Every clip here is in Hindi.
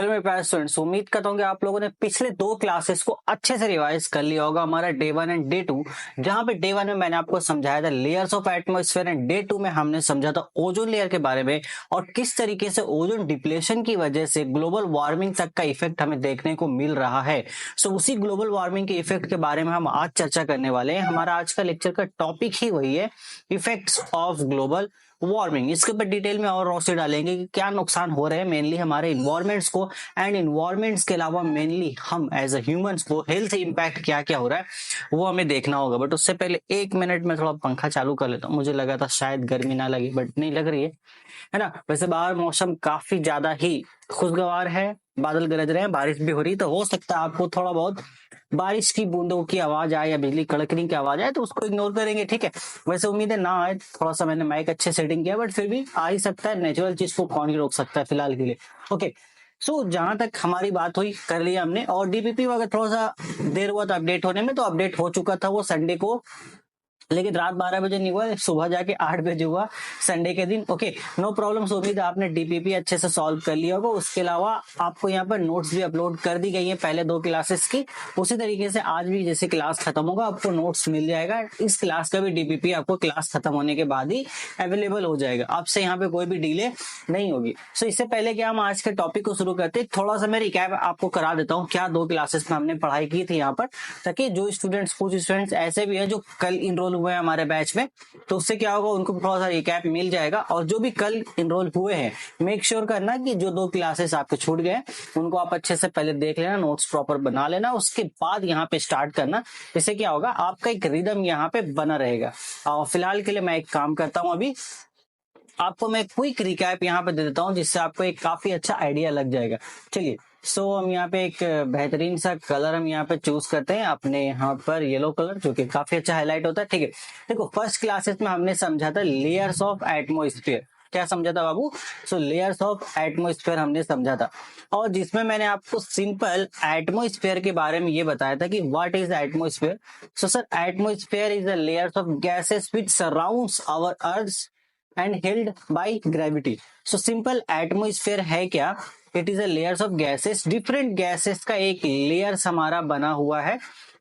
हेलो मेरे प्यारे स्टूडेंट्स, उम्मीद करता हूँ कि आप लोगों ने पिछले दो क्लासेस को अच्छे से रिवाइज कर लिया होगा। हमारा डे 1 एंड डे 2, जहां पे डे 1 में मैंने आपको समझाया था layers of atmosphere and day 2 में हमने समझा था ओजोन लेयर के बारे में और किस तरीके से ओजोन डिप्लेशन की वजह से ग्लोबल वार्मिंग तक का इफेक्ट हमें देखने को मिल रहा है। सो उसी ग्लोबल वार्मिंग के इफेक्ट के बारे में हम आज चर्चा करने वाले हैं। हमारा आज का लेक्चर का टॉपिक ही वही है, इफेक्ट्स ऑफ ग्लोबल वार्मिंग। इसके ऊपर डिटेल में और रोशनी डालेंगे कि क्या नुकसान हो रहे हैं मेनली हमारे इन्वायरमेंट्स को, एंड इन्वायरमेंट्स के अलावा मेनली हम एज अ ह्यूमंस को हेल्थ इंपैक्ट क्या क्या हो रहा है वो हमें देखना होगा। बट उससे पहले 1 मिनट में थोड़ा पंखा चालू कर लेता हूँ। मुझे लगा था शायद गर्मी ना लगे, बट नहीं लग रही है ना। वैसे बाहर मौसम काफी ज्यादा ही खुशगवार है, बादल गरज रहे हैं, बारिश भी हो रही है, तो हो सकता है आपको थोड़ा बहुत बारिश की बूंदों की आवाज आए या बिजली कड़कने की आवाज आए, तो उसको इग्नोर करेंगे, ठीक है। वैसे उम्मीद है ना आए, थोड़ा सा मैंने माइक अच्छे सेटिंग किया, बट फिर भी आ ही सकता है। नेचुरल चीज को कौन ही रोक सकता है फिलहाल के लिए। ओके, सो जहां तक हमारी बात हुई कर लिया हमने, और डीपीपी अगर थोड़ा सा देर हुआ था अपडेट होने में, तो अपडेट हो चुका था वो संडे को, लेकिन रात 12 बजे नहीं हुआ, सुबह जाके 8 बजे हुआ संडे के दिन। Okay, no problem. उम्मीद है आपने डीपीपी अच्छे से सॉल्व कर लिया होगा। उसके अलावा आपको यहाँ पर नोट्स भी अपलोड कर दी गई है पहले 2 क्लासेस की। उसी तरीके से आज भी जैसे क्लास खत्म होगा आपको नोट्स मिल जाएगा। इस क्लास का भी डीपीपी आपको क्लास खत्म होने के बाद ही अवेलेबल हो जाएगा, आपसे यहाँ पे कोई भी डिले नहीं होगी। सो इससे पहले कि हम आज के टॉपिक को शुरू करते, थोड़ा सा मैं रिकैप आपको करा देता हूँ क्या 2 क्लासेस में हमने पढ़ाई की थी यहाँ पर, ताकि जो स्टूडेंट्स, कुछ स्टूडेंट्स ऐसे भी हैं जो कल इनरोल हुए हैं हमारे बैच में, तो उससे क्या होगा उनको थोड़ा सा रिकैप मिल जाएगा। और जो भी कल इनरोल हुए हैं, मेक श्योर करना कि जो 2 क्लासेस आपके छूट गए उनको आप अच्छे से पहले देख लेना, नोट्स प्रॉपर बना लेना, उसके बाद यहाँ पे स्टार्ट करना। इससे क्या होगा आपका एक रिदम यहाँ पे बना रहेगा। और फिलहाल के लिए मैं एक काम करता हूँ, अभी आपको मैं क्विक रिकैप यहाँ पे दे देता हूँ, जिससे आपको एक काफी अच्छा आइडिया लग जाएगा। चलिए, हम यहाँ पे एक बेहतरीन सा कलर हम यहाँ पे चूज करते हैं अपने यहाँ पर, येलो कलर, जो कि काफी अच्छा हाईलाइट होता है। ठीक है, देखो फर्स्ट क्लासेस में हमने समझा था लेयर्स ऑफ एटमॉस्फेयर। क्या समझा था बाबू? लेयर्स ऑफ एटमॉस्फेयर हमने समझा था, और जिसमें मैंने आपको सिंपल एटमॉस्फेयर के बारे में ये बताया था कि what is atmosphere. Sir, atmosphere is the layers of gases which surrounds our earth and held by gravity. Simple atmosphere है क्या? It is a layers of gases, different gases का एक लेयर्स हमारा बना हुआ है,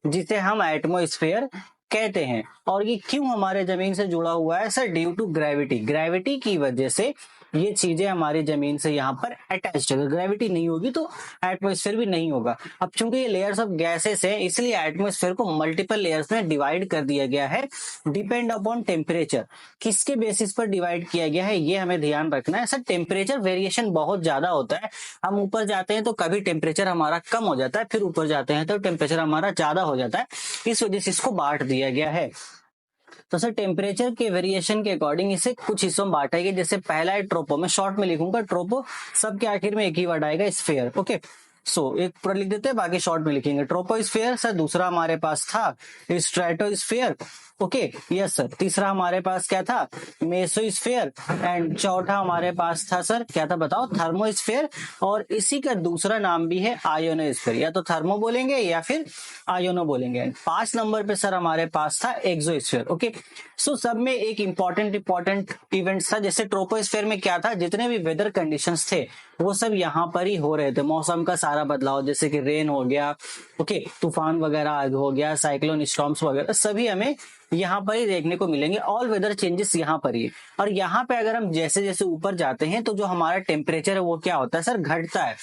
जिसे हम एटमॉस्फेयर कहते हैं। और ये क्यों हमारे जमीन से जुड़ा हुआ है? Sir, due to gravity. Gravity की वजह से ये चीजें हमारी जमीन से यहाँ पर अटैच्ड है। ग्रेविटी नहीं होगी तो एटमॉस्फेयर भी नहीं होगा। अब चूंकि ये लेयर्स ऑफ गैसेस है, इसलिए एटमॉस्फेयर को मल्टीपल लेयर्स में डिवाइड कर दिया गया है, डिपेंड अपॉन टेम्परेचर। किसके बेसिस पर डिवाइड किया गया है ये हमें ध्यान रखना है। सर, टेम्परेचर वेरिएशन बहुत ज्यादा होता है। हम ऊपर जाते हैं तो कभी टेम्परेचर हमारा कम हो जाता है, फिर ऊपर जाते हैं तो टेम्परेचर हमारा ज्यादा हो जाता है। इस वजह से इसको बांट दिया गया है। तो सर, टेम्परेचर के वेरिएशन के अकॉर्डिंग इसे कुछ हिस्सों में बांटा गया। जैसे पहला है ट्रोपो, मैं शॉर्ट में लिखूंगा ट्रोपो, सबके आखिर में एक ही वर्ड आएगा, स्फीयर। ओके, एक पूरा लिख देते हैं, बाकी शॉर्ट में लिखेंगे। ट्रोपोस्फीयर सर, दूसरा हमारे पास था स्ट्रेटोस्फीयर। Okay, yes sir. तीसरा हमारे पास क्या था? मेसोस्फीयर। एंड चौथा हमारे पास था सर, क्या था बताओ? थर्मोस्फीयर। और इसी का दूसरा नाम भी है आयोनोस्फीयर, या तो थर्मो बोलेंगे या फिर आयोनो बोलेंगे। 5 नंबर पे सर हमारे पास था एक्सोस्फीयर। ओके, सब में एक इंपॉर्टेंट इवेंट था। जैसे ट्रोपोस्फीयर में क्या था, जितने भी वेदर कंडीशंस थे वो सब यहाँ पर ही हो रहे थे। मौसम का सारा बदलाव, जैसे कि रेन हो गया, ओके, तूफान वगैरह हो गया, साइक्लोन स्टॉर्म्स वगैरह, सभी हमें यहाँ पर ही देखने को मिलेंगे। ऑल वेदर चेंजेस यहाँ पर ही। और यहाँ पे अगर हम जैसे जैसे ऊपर जाते हैं तो जो हमारा टेम्परेचर है वो क्या होता है सर? घटता है।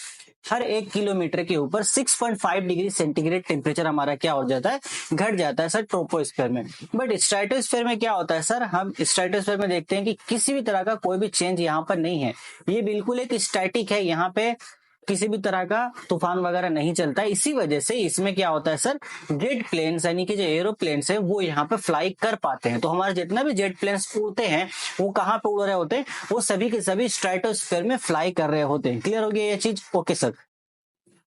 हर 1 किलोमीटर के ऊपर 6.5 डिग्री सेंटीग्रेड टेम्परेचर हमारा क्या हो जाता है? घट जाता है सर, ट्रोपोस्फीयर में। बट स्ट्रेटोस्फीयर में क्या होता है सर? हम स्ट्रेटोस्फीयर में देखते हैं कि किसी भी तरह का कोई भी चेंज यहाँ पर नहीं है। ये बिल्कुल एक स्टैटिक है, यहाँ पे किसी भी तरह का तूफान वगैरह नहीं चलता है। इसी वजह से इसमें क्या होता है सर? जेट प्लेन्स यानी कि जो एरोप्लेन्स है वो यहाँ पे फ्लाई कर पाते हैं। तो हमारे जितना भी जेट प्लेन्स उड़ते हैं वो कहाँ पे उड़ रहे होते हैं? वो सभी के सभी स्ट्रेटोस्फीयर में फ्लाई कर रहे होते हैं। क्लियर हो गया ये चीज? Okay sir.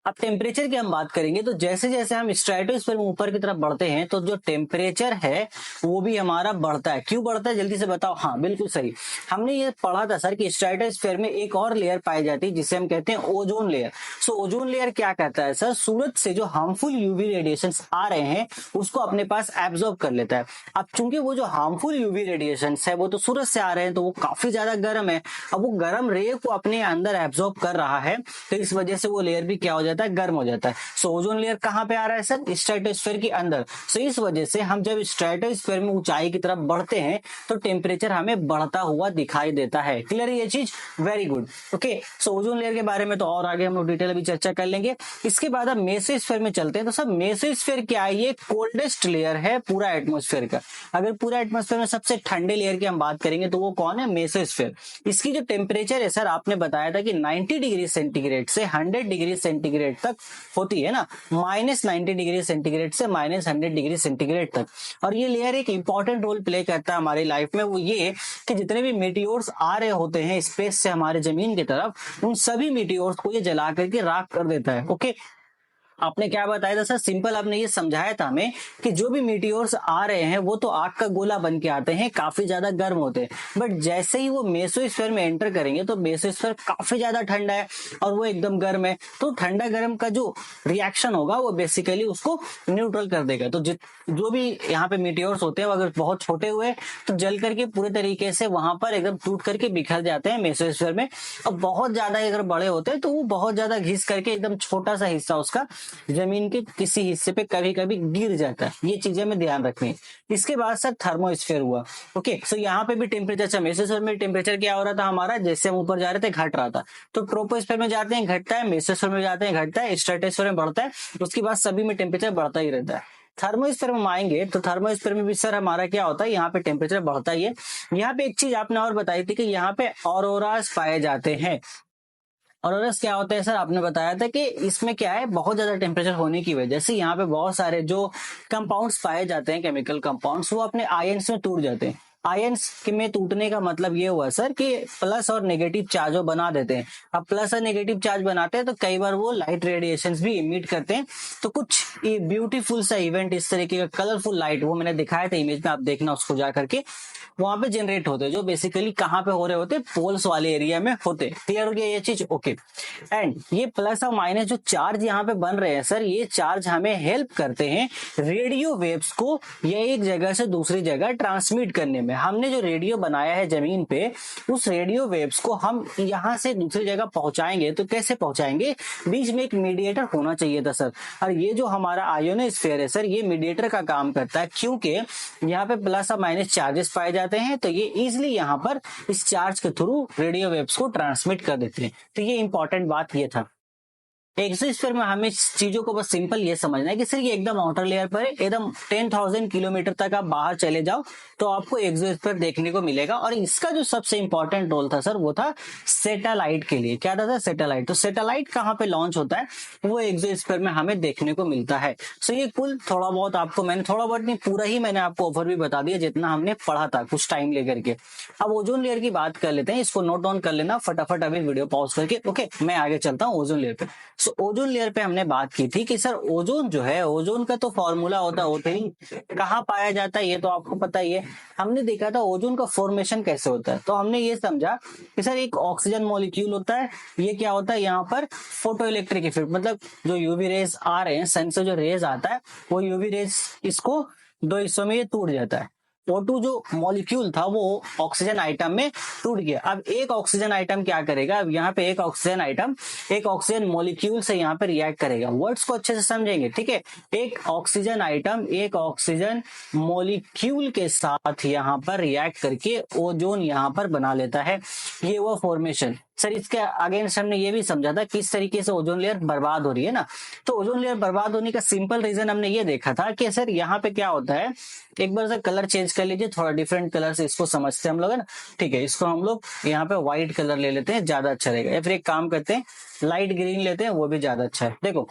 अब टेम्परेचर की हम बात करेंगे तो जैसे जैसे हम स्ट्रेटोस्फीयर में ऊपर की तरफ बढ़ते हैं तो जो टेम्परेचर है वो भी हमारा बढ़ता है। क्यों बढ़ता है जल्दी से बताओ। हाँ बिल्कुल सही, हमने ये पढ़ा था सर कि स्ट्रेटोस्फीयर में एक और लेयर पाई जाती है जिसे हम कहते हैं ओजोन लेयर। सो ओजोन लेयर क्या कहता है सर, सूरज से जो हार्मफुल यूवी रेडिएशंस आ रहे हैं उसको अपने पास एब्जॉर्ब कर लेता है। अब चूंकि वो जो हार्मफुल यूवी रेडिएशंस है वो तो सूरज से आ रहे हैं तो वो काफी ज्यादा गर्म है। अब वो गर्म रे को अपने अंदर एब्जॉर्ब कर रहा है तो इस वजह से वो लेयर भी क्या हो जाता है, गर्म हो जाता है। सो ओजोन लेयर कहां पे आ रहा है सर, स्ट्रेटोस्फीयर के अंदर। सो इस वजह से हम जब स्ट्रेटोस्फीयर में ऊंचाई की तरफ बढ़ते हैं तो टेम्परेचर हमें बढ़ता हुआ दिखाई देता है। क्लियर ये चीज, वेरी गुड। ओके, सो ओजोन लेयर के बारे में तो और आगे हम लोग डिटेल अभी चर्चा कर लेंगे। इसके बाद हम मेसोस्फीयर में चलते हैं। तो सब मेसोस्फीयर क्या है, ये कोल्डेस्ट लेयर है पूरा एटमॉस्फेयर का। अगर पूरा एटमॉस्फेयर में सबसे ठंडे लेयर की हम बात करेंगे तो वो कौन है, मेसोस्फीयर। इसकी जो टेम्परेचर है सर आपने बताया था कि 90 डिग्री सेंटीग्रेड से 100 डिग्री सेंटीग्रेड तक होती है ना, -90 डिग्री सेंटीग्रेड से -100 डिग्री सेंटीग्रेड तक। और ये लेयर एक इंपॉर्टेंट रोल प्ले करता है हमारी लाइफ में। वो ये कि जितने भी मीटियोर्स आ रहे होते हैं स्पेस से हमारे जमीन की तरफ, उन सभी मीटियोर्स को ये जला करके राख कर देता है। ओके, आपने क्या बताया था सर, सिंपल आपने ये समझाया था हमें कि जो भी मीटियोर्स आ रहे हैं वो तो आग का गोला बन के आते हैं, काफी ज्यादा गर्म होते हैं। बट जैसे ही वो मेसोस्फीयर में एंटर करेंगे तो मेसोस्फीयर काफी ज्यादा ठंडा है और वो एकदम गर्म है। तो ठंडा गर्म का जो रिएक्शन होगा वो बेसिकली उसको न्यूट्रल कर देगा। तो जो भी यहाँ पे मीटियोर्स होते हैं अगर बहुत छोटे हुए तो जल करके पूरे तरीके से वहां पर एकदम टूट करके बिखर जाते हैं मेसोस्फीयर में। और बहुत ज्यादा अगर बड़े होते हैं तो वो बहुत ज्यादा घिस करके एकदम छोटा सा हिस्सा उसका जमीन के किसी हिस्से पे कभी कभी गिर जाता है। ये चीजें में ध्यान रखनी। इसके बाद सर थर्मोस्फीयर हुआ। ओके, सो यहाँ पे भी टेम्परेचर, मेसोस्फीयर में टेम्परेचर क्या हो रहा था हमारा, जैसे हम ऊपर जा रहे थे घट रहा था। तो ट्रोपोस्फीयर में जाते हैं घटता है, मेसोस्फीयर में जाते हैं घटता है, स्ट्रेटोस्फीयर में बढ़ता है, उसके बाद सभी में टेम्परेचर बढ़ता ही रहता है। थर्मोस्फीयर में आएंगे तो थर्मोस्फीयर में भी सर हमारा क्या होता है, यहाँ पे टेम्परेचर बढ़ता ही है। यहाँ पे एक चीज आपने और बताई थी कि यहाँ पे ऑरोरास पाए जाते हैं। ऑरोरास क्या होता है सर, आपने बताया था कि इसमें क्या है, बहुत ज्यादा टेम्परेचर होने की वजह से यहाँ पे बहुत सारे जो कंपाउंड्स पाए जाते हैं, केमिकल कंपाउंड्स, वो अपने आयन्स में टूट जाते हैं। आयन्स में टूटने का मतलब ये हुआ सर कि प्लस और नेगेटिव चार्ज वो बना देते हैं। अब प्लस और नेगेटिव चार्ज बनाते हैं तो कई बार वो लाइट रेडिएशंस भी इमिट करते हैं। तो कुछ ब्यूटीफुल सा इवेंट इस तरीके का कलरफुल लाइट, वो मैंने दिखाया था इमेज में, आप देखना उसको जा करके, वहां पे जनरेट होते हैं, जो बेसिकली कहाँ पे हो रहे होते, पोल्स वाले एरिया में होते। क्लियर हो गया ये चीज। ओके, एंड ये प्लस और माइनस जो चार्ज यहाँ पे बन रहे हैं सर, ये चार्ज हमें हेल्प करते हैं रेडियो वेव्स को या एक जगह से दूसरी जगह ट्रांसमिट करने में। हमने जो रेडियो बनाया है जमीन पे, उस रेडियो वेव्स को हम यहाँ से दूसरी जगह पहुंचाएंगे तो कैसे पहुंचाएंगे, बीच में एक मीडिएटर होना चाहिए था सर। और ये जो हमारा आयोनोस्फीयर है सर, ये मीडिएटर का काम करता है, क्योंकि यहाँ पे प्लस और माइनस चार्जेस पाए जाते हैं तो ये इजिली यहाँ पर इस चार्ज के थ्रू रेडियो वेव्स को ट्रांसमिट कर देते हैं। तो ये इंपॉर्टेंट बात ये था। एक्सोस्फीयर में हमें चीजों को बस सिंपल ये समझना है कि सर ये एकदम आउटर लेयर पर है, एकदम 10,000 किलोमीटर तक आप बाहर चले जाओ तो आपको एक्सोस्फीयर देखने को मिलेगा। और इसका जो सबसे इंपॉर्टेंट रोल था सर वो था सैटेलाइट के लिए। क्या था सर, सैटेलाइट। तो सैटेलाइट कहाँ पे लॉन्च होता है, वो एक्सोस्फीयर में हमें देखने को मिलता है। सो ये कुल थोड़ा बहुत आपको मैंने, थोड़ा बहुत नहीं पूरा ही मैंने आपको ओवरव्यू बता दिया जितना हमने पढ़ा था कुछ टाइम लेकर के। अब ओजोन लेयर की बात कर लेते हैं, इसको नोट डाउन कर लेना फटाफट अभी वीडियो पॉज करके। ओके, मैं आगे चलता हूँ ओजोन लेयर पे। सो ओजोन लेयर पे हमने बात की थी कि सर ओजोन जो है, ओजोन का तो फॉर्मूला होता है, कहाँ पाया जाता है ये तो आपको पता ही है। हमने देखा था ओजोन का फॉर्मेशन कैसे होता है, तो हमने ये समझा कि सर एक ऑक्सीजन मॉलिक्यूल होता है, ये क्या होता है यहाँ पर फोटो इलेक्ट्रिक इफेक्ट, मतलब जो यूवी रेज आ रहे हैं सन से, जो रेज आता है वो यूवी रेज इसको दो हिस्सों में ये टूट जाता है। O2 जो मॉलिक्यूल था वो ऑक्सीजन आइटम में टूट गया। अब एक ऑक्सीजन आइटम क्या करेगा, अब यहाँ पे एक ऑक्सीजन आइटम एक ऑक्सीजन मॉलिक्यूल से यहाँ पे रिएक्ट करेगा। वर्ड्स को अच्छे से समझेंगे, ठीक है। एक ऑक्सीजन आइटम एक ऑक्सीजन मॉलिक्यूल के साथ यहाँ पर रिएक्ट करके ओजोन यहाँ पर बना लेता है। ये वो फॉर्मेशन। सर इसके अगेंस्ट हमने ये भी समझा था किस तरीके से ओजोन लेयर बर्बाद हो रही है ना। तो ओजोन लेयर बर्बाद होने का सिंपल रीजन हमने ये देखा था कि सर यहाँ पे क्या होता है, एक बार सर कलर चेंज कर लीजिए, थोड़ा डिफरेंट कलर से इसको समझते हैं हम लोग, है ना। ठीक है, इसको हम लोग यहाँ पे व्हाइट कलर ले लेते हैं, ज्यादा अच्छा रहेगा। या फिर एक काम करते हैं लाइट ग्रीन लेते हैं, वो भी ज्यादा अच्छा है। देखो,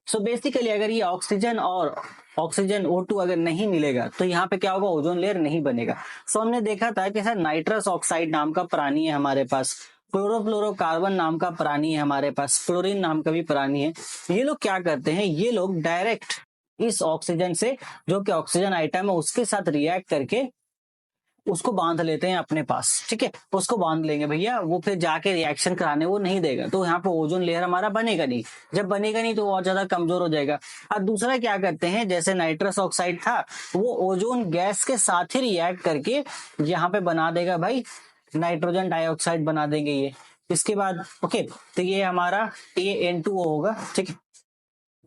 सो बेसिकली अगर ये ऑक्सीजन और ऑक्सीजन O2 अगर नहीं मिलेगा तो यहाँ पे क्या होगा, ओजोन लेयर नहीं बनेगा। सो हमने देखा था कि सर नाइट्रस ऑक्साइड नाम का प्राणी है हमारे पास, क्लोरोफ्लोरोकार्बन नाम का प्राणी है हमारे पास, फ्लोरीन नाम का भी प्राणी है। ये लोग क्या करते हैं, ये लोग डायरेक्ट इस ऑक्सीजन से, जो कि ऑक्सीजन आइटम है, उसके साथ रिएक्ट करके उसको बांध लेते हैं अपने पास। ठीक है, उसको बांध लेंगे भैया, वो फिर जाके रिएक्शन कराने वो नहीं देगा, तो यहाँ पे ओजोन लेयर हमारा बनेगा नहीं। जब बनेगा नहीं तो और ज्यादा कमजोर हो जाएगा। और दूसरा क्या करते हैं, जैसे नाइट्रस ऑक्साइड था, वो ओजोन गैस के साथ ही रिएक्ट करके यहाँ पे बना देगा भाई नाइट्रोजन डाइऑक्साइड बना देंगे ये। इसके बाद ओके, तो ये हमारा ये N2O होगा। ठीक है,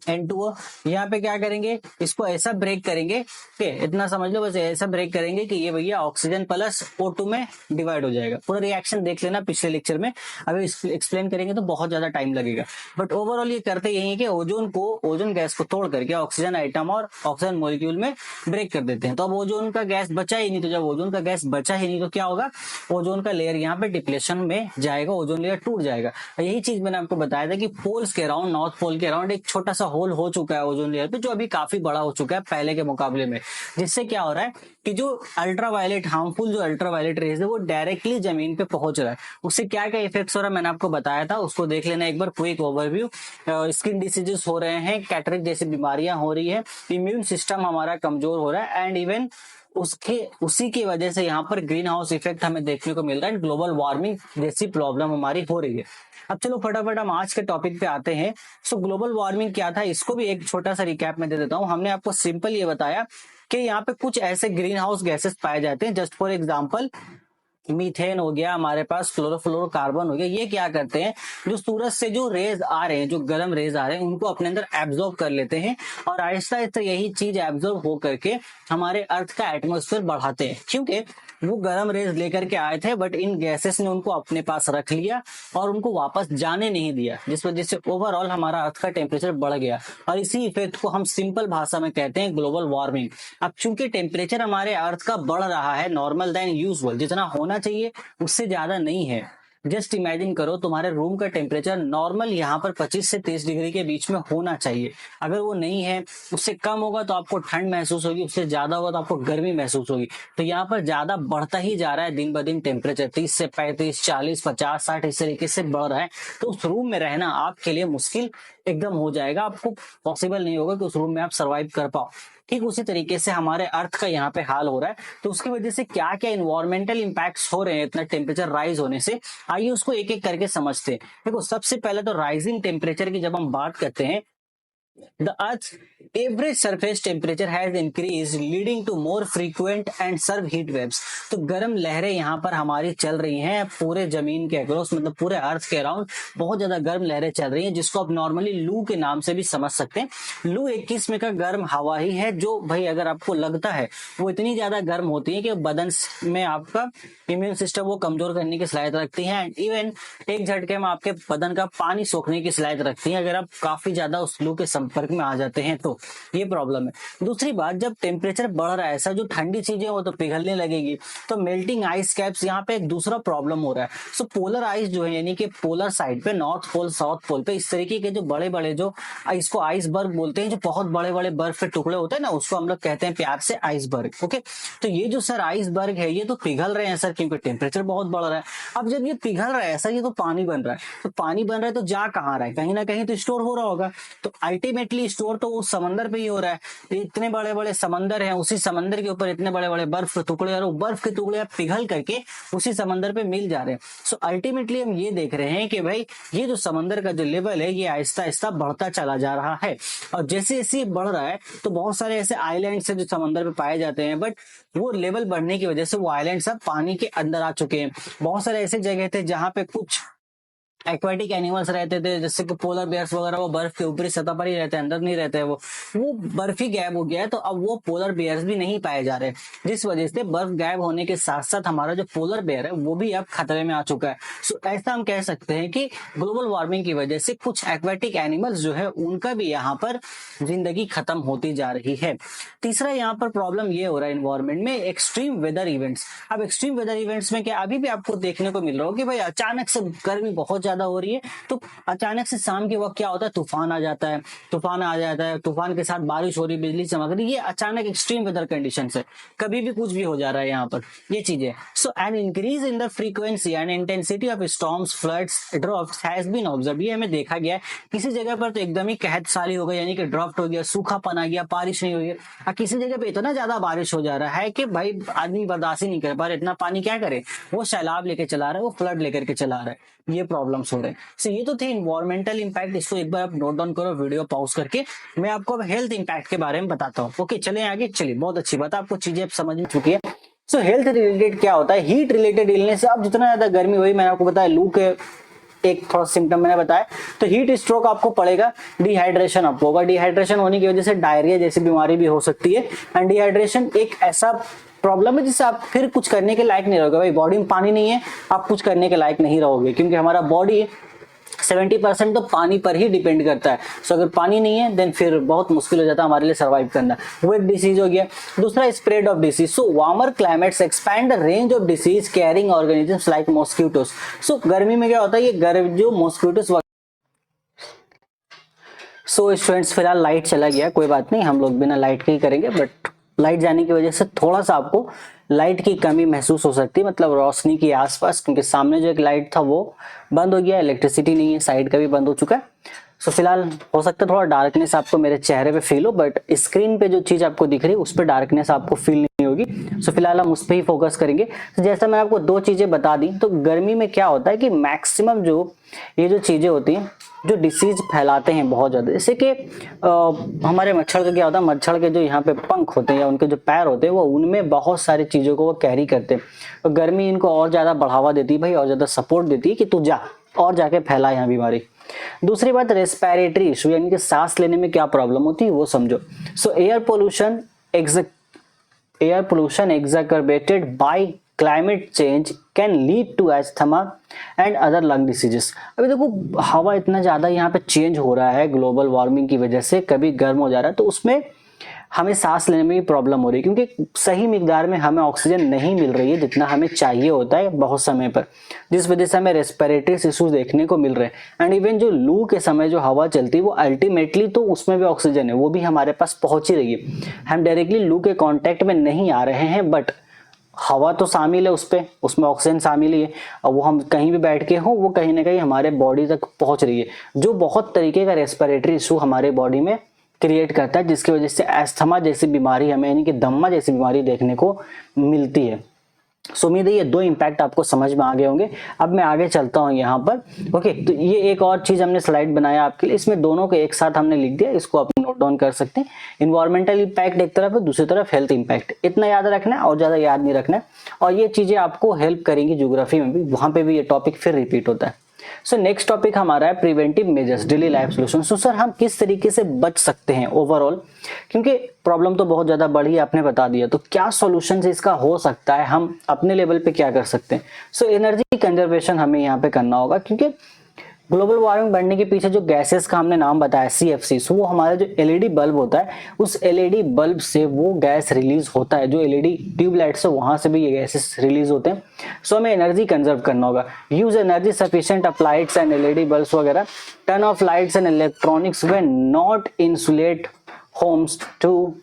N2O यहाँ पे क्या करेंगे, इसको ऐसा ब्रेक करेंगे, ओके इतना समझ लो, बस ऐसा ब्रेक करेंगे कि ये भैया ऑक्सीजन प्लस O2 में डिवाइड हो जाएगा। पूरा रिएक्शन देख लेना पिछले लेक्चर में, अभी एक्सप्लेन करेंगे तो बहुत ज्यादा टाइम लगेगा। बट ओवरऑल ये करते यही है कि ओजोन गैस को तोड़ करके ऑक्सीजन आइटम और ऑक्सीजन मॉलिक्यूल में ब्रेक कर देते हैं। तो अब ओजोन का गैस बचा ही नहीं, तो जब ओजोन का गैस बचा ही नहीं तो क्या होगा, ओजोन का लेयर यहाँ पे डिप्लेशन में जाएगा, ओजोन लेयर टूट जाएगा। यही चीज मैंने आपको बताया था कि पोल्स के अराउंड, नॉर्थ पोल के अराउंड एक छोटा सा होल हो चुका है ओजोन लेयर पे, जो अभी काफी बड़ा हो चुका है पहले के मुकाबले में। जिससे क्या हो रहा है कि जो अल्ट्रावायलेट, हार्मफुल जो अल्ट्रावायलेट रेज है वो डायरेक्टली जमीन पे पहुंच रहा है। उससे क्या क्या इफेक्ट्स हो रहा है मैंने आपको बताया था, उसको देख लेना एक बार, क्विक ओवरव्यू। स्किन डिसीजेस हो रहे हैं, कैटरेक्ट जैसी बीमारियां हो रही है, इम्यून सिस्टम हमारा कमजोर हो रहा है, एंड इवन उसी की वजह से यहाँ पर ग्रीन हाउस इफेक्ट हमें देखने को मिल रहा है, ग्लोबल वार्मिंग जैसी प्रॉब्लम हमारी हो रही है। अब चलो फटाफट हम आज के टॉपिक पे आते हैं। सो ग्लोबल वार्मिंग क्या था, इसको भी एक छोटा सा रिकैप में दे देता हूँ। हमने आपको सिंपल ये बताया कि यहाँ पे कुछ ऐसे ग्रीन हाउस गैसेस पाए जाते हैं, जस्ट फॉर एग्जाम्पल मीथेन हो गया, हमारे पास क्लोरोफ्लोरोकार्बन हो गया। ये क्या करते हैं, जो सूरज से जो रेज आ रहे हैं, जो गर्म रेज आ रहे हैं, उनको अपने अंदर एब्जॉर्ब कर लेते हैं, और आहिस्ता आहिस्ता यही चीज एब्जॉर्ब हो करके हमारे अर्थ का एटमॉस्फेयर बढ़ाते हैं। क्योंकि वो गर्म रेज लेकर के आए थे, बट इन गैसेस ने उनको अपने पास रख लिया और उनको वापस जाने नहीं दिया, जिस वजह से ओवरऑल हमारा अर्थ का टेम्परेचर बढ़ गया। और इसी इफेक्ट को हम सिंपल भाषा में कहते हैं ग्लोबल वार्मिंग। अब चूंकि टेम्परेचर हमारे अर्थ का बढ़ रहा है नॉर्मल देन यूजुअल, जितना होना चाहिए उससे ज्यादा नहीं है। जस्ट इमेजिन करो, तुम्हारे रूम का टेम्परेचर नॉर्मल यहाँ पर 25 से 30 डिग्री के बीच में होना चाहिए। अगर वो नहीं है, उससे कम होगा तो आपको ठंड महसूस होगी, उससे ज्यादा होगा तो आपको गर्मी महसूस होगी। तो यहाँ पर ज्यादा बढ़ता ही जा रहा है दिन ब दिन टेम्परेचर, 30 से 35, 40, 50, 60 इस तरीके से बढ़ रहा है। तो उस रूम में रहना आपके लिए मुश्किल एकदम हो जाएगा, आपको पॉसिबल नहीं होगा कि उस रूम में आप सर्वाइव कर पाओ। ठीक उसी तरीके से हमारे अर्थ का यहाँ पे हाल हो रहा है। तो उसकी वजह से क्या क्या इन्वायरमेंटल इंपैक्ट्स हो रहे हैं इतना टेम्परेचर राइज होने से, आइए उसको एक एक करके समझते हैं। देखो सबसे पहले तो राइजिंग टेम्परेचर की जब हम बात करते हैं, the Earth's average surface temperature has increased, leading to more frequent and severe heat waves। तो गर्म लहरें यहाँ पर हमारी चल रही हैं पूरे जमीन के अक्रॉस, मतलब पूरे अर्थ के अराउंड बहुत ज्यादा गर्म लहरें चल रही हैं, जिसको आप नॉर्मली लू के नाम से भी समझ सकते हैं। लू एक किस्म का गर्म हवा ही है, जो भाई अगर आपको लगता है वो इतनी ज्यादा गर्म होती है कि बदन में आपका इम्यून सिस्टम वो कमजोर करने की सलाहियत रखती है, एंड इवन एक झटके में आपके बदन का पानी सोखने की सलाहियत रखती है अगर आप काफी ज्यादा उस लू के संपर्क में आ जाते हैं तो। ये प्रॉब्लम है। दूसरी बात, जब टेम्परेचर बढ़ रहा है, ऐसा जो ठंडी चीजें वो तो पिघलने लगेगी, तो मेल्टिंग आइस कैप्स, यहाँ पे एक दूसरा प्रॉब्लम हो रहा है। सो पोलर आइस जो है, यानी कि पोलर साइड पे, नॉर्थ पोल साउथ पोल पे, इस तरीके के जो बड़े बड़े, जो इसको आइसबर्ग बोलते हैं, जो बहुत बड़े बड़े बर्फ के टुकड़े होते हैं ना, उसको हम लोग कहते हैं प्यार से आइसबर्ग। ओके, तो ये जो सर आइसबर्ग है, ये तो पिघल रहे हैं सर, क्योंकि टेम्परेचर बहुत बढ़ रहा है। अब जब ये पिघल रहा है सर, ये तो पानी बन रहा है, तो पानी बन रहा है तो जा कहाँ रहा है, कहीं ना कहीं तो स्टोर हो रहा होगा। तो अल्टीमेटली स्टोर तो उस समंदर पे ही हो रहा है। इतने बड़े बड़े समंदर हैं, उसी समंदर के ऊपर इतने बड़े बड़े बर्फ के टुकड़े, और वो बर्फ के टुकड़े पिघल करके उसी समंदर पे मिल जा रहे हैं। सो अल्टीमेटली हम ये देख रहे हैं कि भाई ये जो समंदर का जो लेवल है, ये आहिस्ता आहिस्ता बढ़ता चला जा रहा है। और जैसे जैसे बढ़ रहा है तो बहुत सारे ऐसे आइलैंड है जो समंदर पे पाए जाते हैं, बट वो लेवल बढ़ने की वजह से वो आइलैंड सब पानी के अंदर आ चुके हैं। बहुत सारे ऐसे जगह थे जहां पे कुछ एक्वाटिक एनिमल्स रहते थे, जैसे कि पोलर बेयर्स वगैरह, वो बर्फ के ऊपरी सतह पर ही रहते हैं, अंदर नहीं रहते हैं। वो बर्फ ही गायब हो गया है, तो अब वो पोलर बेयर्स भी नहीं पाए जा रहे, जिस वजह से बर्फ गायब होने के साथ साथ हमारा जो पोलर बेयर है वो भी अब खतरे में आ चुका है। सो ऐसा हम कह सकते हैं कि ग्लोबल वार्मिंग की वजह से कुछ एक्वाटिक एनिमल्स जो है उनका भी यहाँ पर जिंदगी खत्म होती जा रही है। तीसरा यहाँ पर प्रॉब्लम ये हो रहा है इन्वायरमेंट में, एक्सट्रीम वेदर इवेंट्स। अब एक्सट्रीम वेदर इवेंट्स में क्या, अभी भी आपको देखने को मिल रहा हो कि भाई अचानक से गर्मी बहुत ज्यादा हो रही है तो अचानक से शाम के वक्त क्या होता है, तूफान आ जाता है, तूफान के साथ बारिश हो रही, बिजली चमक रही, ये अचानक एक्सट्रीम वेदर कंडीशन है, कभी भी कुछ भी हो जा रहा है यहाँ पर, ये चीजें। So an increase in the frequency and intensity of storms, floods, droughts has been observed, ये हमें देखा गया है। किसी जगह पर तो एकदम ही कहत साली हो गई, यानी कि ड्राफ्ट हो गया, सूखापन आ गया, बारिश नहीं हुई है, और किसी जगह पे इतना ज्यादा बारिश हो जा रहा है कि भाई आदमी बर्दाश्त ही नहीं कर पा रहा, इतना पानी क्या करे, वो सैलाब लेके चला रहा है, वो फ्लड लेकर के चला रहा है, ये प्रॉब्लम्स हो रहे हैं। सो ये तो थे इन्वायरमेंटल इंपैक्ट, इसको एक बार आप नोट डाउन करो, वीडियो पॉज करके। मैं आपको अब हेल्थ इंपैक्ट के बारे में बताता हूँ। ओके चलें आगे, चलिए, बहुत अच्छी बात, आपको चीजें अब समझ में चुकी है। सो हेल्थ रिलेटेड क्या होता है, हीट रिलेटेड इलनेस, अब जितना ज्यादा गर्मी हुई, मैंने आपको बताया लू के एक थोड़ा सिम्टम मैंने बताया, तो हीट स्ट्रोक आपको पड़ेगा, डिहाइड्रेशन आपको होगा, डिहाइड्रेशन होने की वजह से डायरिया जैसी बीमारी भी हो सकती है। एंड डिहाइड्रेशन एक ऐसा प्रॉब्लम है जिससे आप फिर कुछ करने के लायक नहीं रहोगे, भाई बॉडी में पानी नहीं है, आप कुछ करने के लायक नहीं रहोगे, क्योंकि हमारा बॉडी 70% तो पानी पर ही डिपेंड करता है। सो अगर पानी नहीं है देन फिर बहुत मुश्किल हो जाता है हमारे लिए सर्वाइव करना। वो एक डिसीज हो गया। दूसरा spread of disease, so warmer climates expand the range of disease carrying organisms like mosquitoes. So गर्मी में क्या होता है, ये जो मॉस्किटोस। सो स्टूडेंट्स फिलहाल लाइट चला गया, कोई बात नहीं, हम लोग बिना लाइट के ही करेंगे, बट लाइट जाने की वजह से थोड़ा सा आपको लाइट की कमी महसूस हो सकती है, मतलब रोशनी के आसपास, क्योंकि सामने जो एक लाइट था वो बंद हो गया, इलेक्ट्रिसिटी नहीं है, साइड का भी बंद हो चुका है। सो फिलहाल हो सकता है थोड़ा डार्कनेस आपको मेरे चेहरे पे फील हो, बट स्क्रीन पे जो चीज आपको दिख रही है उस पर डार्कनेस आपको फील नहीं होगी। सो फिलहाल हम उस पर ही फोकस करेंगे। तो जैसा मैंने आपको दो चीजें बता दी, तो गर्मी में क्या होता है कि मैक्सिमम ये जो चीजें होती हैं जो डिसीज फैलाते हैं बहुत ज्यादा, जैसे कि हमारे मच्छर का क्या होता है, मच्छर के जो यहाँ पे पंख होते हैं या उनके जो पैर होते हैं वो उनमें बहुत सारी चीजों को वो कैरी करते हैं, तो गर्मी इनको और ज्यादा बढ़ावा देती है भाई, और ज्यादा सपोर्ट देती है कि तू जा और जाके फैला यहाँ बीमारी। दूसरी बात रेस्पिरेटरी इशू, यानी कि सांस लेने में क्या प्रॉब्लम होती है वो समझो। सो air pollution exacerbated by climate change can lead to asthma and other lung diseases। अभी देखो हवा इतना ज्यादा यहाँ पे चेंज हो रहा है ग्लोबल वार्मिंग की वजह से, कभी गर्म हो जा रहा है, तो उसमें हमें सांस लेने में भी प्रॉब्लम हो रही है, क्योंकि सही मिकदार में हमें ऑक्सीजन नहीं मिल रही है जितना हमें चाहिए होता है बहुत समय पर, जिस वजह से हमें रेस्पिरेटरी इश्यूज देखने को मिल रहे हैं। एंड इवन जो लू के समय जो हवा चलती है वो अल्टीमेटली तो उसमें भी ऑक्सीजन है, वो भी हमारे पास पहुंच ही रही है, हम डायरेक्टली लू के कॉन्टेक्ट में नहीं आ रहे हैं, बट हवा तो शामिल है उसमें ऑक्सीजन शामिल ही है, और वो हम कहीं भी बैठ के हो वो कहीं ना कहीं हमारे बॉडी तक पहुंच रही है, जो बहुत तरीके का रेस्पिरेटरी इशू हमारे बॉडी में क्रिएट करता है, जिसकी वजह से एस्थमा जैसी बीमारी हमें, यानी कि दम्मा जैसी बीमारी देखने को मिलती है। सो उम्मीद है ये दो इम्पैक्ट आपको समझ में आ गए होंगे। अब मैं आगे चलता हूँ यहाँ पर। ओके, तो ये एक और चीज हमने स्लाइड बनाया आपके लिए, इसमें दोनों को एक साथ हमने लिख दिया, इसको आप नोट डाउन कर सकते हैं। इन्वायरमेंटल इम्पैक्ट एक तरफ है, दूसरी तरफ हेल्थ इम्पैक्ट, इतना याद रखना है और ज्यादा याद नहीं रखना है, और ये चीजें आपको हेल्प करेंगी ज्योग्राफी में भी, वहां पे भी ये टॉपिक फिर रिपीट होता है। सो नेक्स्ट टॉपिक हमारा है preventive measures, daily life solution. So sir हम किस तरीके से बच सकते हैं ओवरऑल, क्योंकि प्रॉब्लम तो बहुत ज्यादा बढ़ी आपने बता दिया, तो क्या सॉल्यूशन इसका हो सकता है, हम अपने लेवल पे क्या कर सकते हैं। सो एनर्जी कंजर्वेशन हमें यहाँ पे करना होगा, क्योंकि ग्लोबल वार्मिंग बढ़ने के पीछे जो गैसेस का हमने नाम बताया CFC, वो हमारा जो एलईडी बल्ब होता है उस एलईडी बल्ब से वो गैस रिलीज होता है, जो एलईडी ट्यूबलाइट से वहां से भी ये गैसेस रिलीज होते हैं। सो हमें एनर्जी कंजर्व करना होगा, use energy sufficient of lights and LED bulbs वगैरह, turn off lights and electronics when not insulate homes to